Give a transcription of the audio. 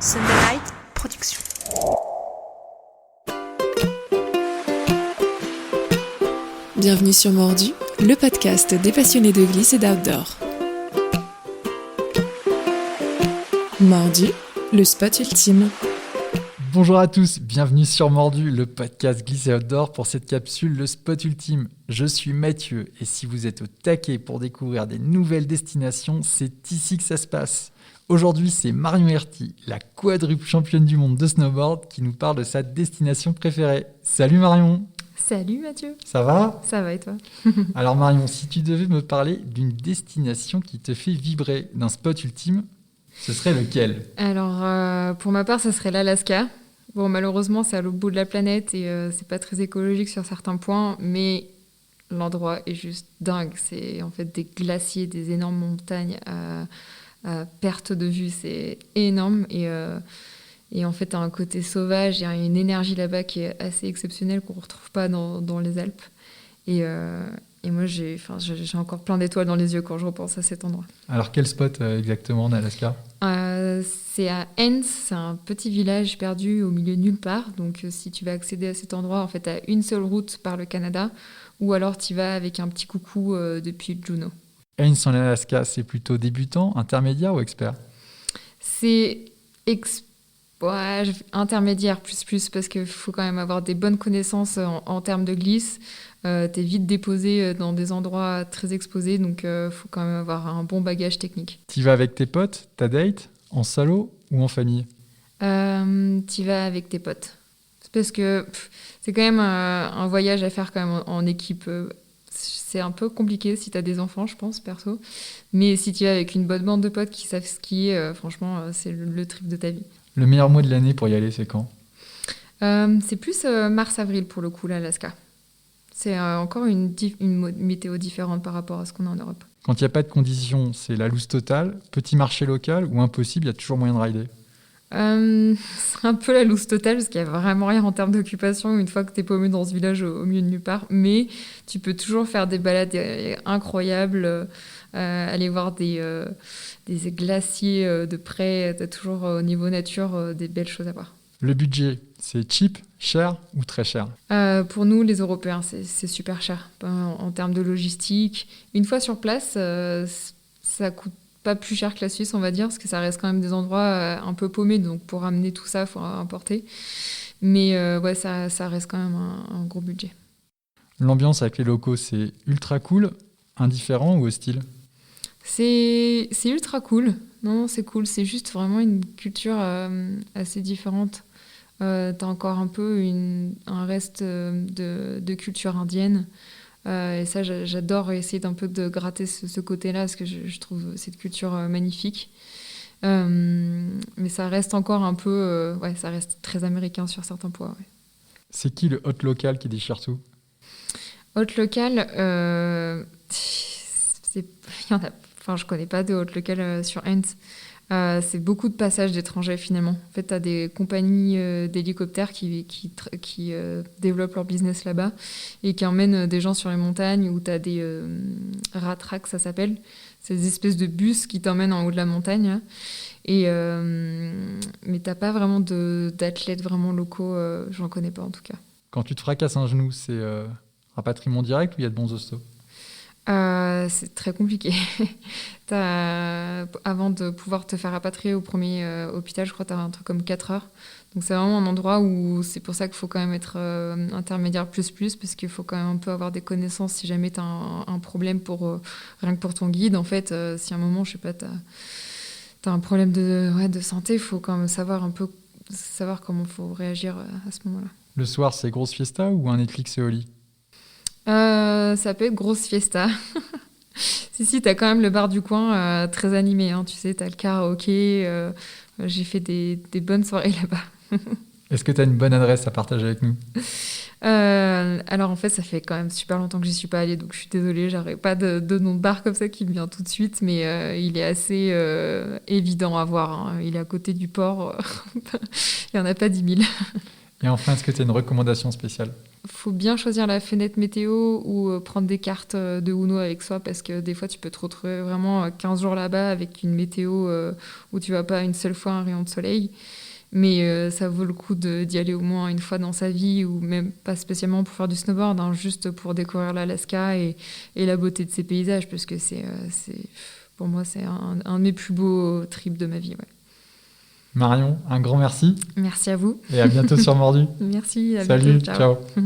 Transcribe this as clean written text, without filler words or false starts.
Sunderlight Productions. Bienvenue sur Mordu, le podcast des passionnés de glisse et d'outdoor. Mordu, le spot ultime. Bonjour à tous, bienvenue sur Mordu, le podcast glisse et outdoor pour cette capsule, le spot ultime. Je suis Mathieu et si vous êtes au taquet pour découvrir des nouvelles destinations, c'est ici que ça se passe. Aujourd'hui, c'est Marion Herty, la quadruple championne du monde de snowboard, qui nous parle de sa destination préférée. Salut Marion. Salut Mathieu. Ça va ? Ça va et toi ? Alors Marion, si tu devais me parler d'une destination qui te fait vibrer, d'un spot ultime, ce serait lequel ? Alors, pour ma part, ça serait l'Alaska. Bon, malheureusement, c'est à l'autre bout de la planète et c'est pas très écologique sur certains points, mais l'endroit est juste dingue. C'est en fait des glaciers, des énormes montagnes à perte de vue. C'est énorme et en fait, t'as un côté sauvage, il y a une énergie là-bas qui est assez exceptionnelle qu'on retrouve pas dans les Alpes. Et moi, j'ai encore plein d'étoiles dans les yeux quand je repense à cet endroit. Alors quel spot exactement en Alaska ? C'est à Haines, c'est un petit village perdu au milieu de nulle part. Donc si tu vas accéder à cet endroit, en fait, tu as une seule route par le Canada, ou alors tu vas avec un petit coucou depuis Juneau. Haines en Alaska, c'est plutôt débutant, intermédiaire ou expert ? C'est intermédiaire plus parce qu'il faut quand même avoir des bonnes connaissances en termes de glisse. T'es vite déposé dans des endroits très exposés, donc faut quand même avoir un bon bagage technique. Tu vas avec tes potes, ta date, en solo ou en famille ? Tu vas avec tes potes. C'est parce que c'est quand même un voyage à faire quand même en équipe. C'est un peu compliqué si t'as des enfants, je pense, perso. Mais si tu vas avec une bonne bande de potes qui savent skier, franchement, c'est le trip de ta vie. Le meilleur mois de l'année pour y aller, c'est quand ? C'est plus mars-avril pour le coup, l'Alaska. C'est encore une météo différente par rapport à ce qu'on a en Europe. Quand il n'y a pas de conditions, c'est la loose totale, petit marché local ou impossible, il y a toujours moyen de rider ? C'est un peu la loose totale parce qu'il n'y a vraiment rien en termes d'occupation une fois que tu es paumé dans ce village au milieu de nulle part. Mais tu peux toujours faire des balades incroyables, aller voir des glaciers de près. Tu as toujours au niveau nature des belles choses à voir. Le budget, c'est cheap, cher ou très cher ? Pour nous, les Européens, c'est super cher en termes de logistique. Une fois sur place, ça coûte pas plus cher que la Suisse, on va dire, parce que ça reste quand même des endroits un peu paumés, donc pour amener tout ça, il faut importer. Mais ouais, ça reste quand même un gros budget. L'ambiance avec les locaux, c'est ultra cool, indifférent ou hostile ? C'est ultra cool. Non, c'est cool. C'est juste vraiment une culture assez différente. T'as encore un peu un reste de culture indienne. Et ça, j'adore essayer d'un peu de gratter ce côté-là, parce que je trouve cette culture magnifique. Mais ça reste encore un peu... ça reste très américain sur certains points. Ouais. C'est qui le hôte local qui déchire tout ? Hôte local, je connais pas de hôte local sur Haines. C'est beaucoup de passages d'étrangers finalement. En fait, tu as des compagnies d'hélicoptères qui développent leur business là-bas et qui emmènent des gens sur les montagnes où tu as des rat tracks, ça s'appelle. C'est des espèces de bus qui t'emmènent en haut de la montagne. Mais t'as pas vraiment d'athlètes vraiment locaux, j'en connais pas en tout cas. Quand tu te fracasses un genou, c'est rapatriement direct ou il y a de bons hostos ? C'est très compliqué. Avant de pouvoir te faire rapatrier au premier hôpital, je crois que tu as un truc comme 4 heures. Donc c'est vraiment un endroit où c'est pour ça qu'il faut quand même être intermédiaire plus, parce qu'il faut quand même un peu avoir des connaissances si jamais tu as un problème rien que pour ton guide. En fait, si à un moment, je sais pas, tu as un problème de santé, il faut quand même savoir comment il faut réagir à ce moment-là. Le soir, c'est grosse fiesta ou un Netflix et au lit ? Ça peut être grosse fiesta. Si, t'as quand même le bar du coin très animé, hein, tu sais, t'as le karaoké. J'ai fait des bonnes soirées là-bas. Est-ce que t'as une bonne adresse à partager avec nous ? Alors en fait, ça fait quand même super longtemps que j'y suis pas allée, donc je suis désolée, j'aurais pas de nom de bar comme ça qui me vient tout de suite, mais il est assez évident à voir. Hein. Il est à côté du port, il y en a pas 10 000. Et enfin, est-ce que tu as une recommandation spéciale ? Faut bien choisir la fenêtre météo ou prendre des cartes de Uno avec soi parce que des fois tu peux te retrouver vraiment 15 jours là-bas avec une météo où tu vas pas une seule fois un rayon de soleil. Mais ça vaut le coup d'y aller au moins une fois dans sa vie ou même pas spécialement pour faire du snowboard, hein, juste pour découvrir l'Alaska et la beauté de ses paysages parce que pour moi c'est un de mes plus beaux trips de ma vie. Ouais. Marion, un grand merci. Merci à vous. Et à bientôt sur Mordu. Merci, à Salut, bientôt. Ciao. ciao.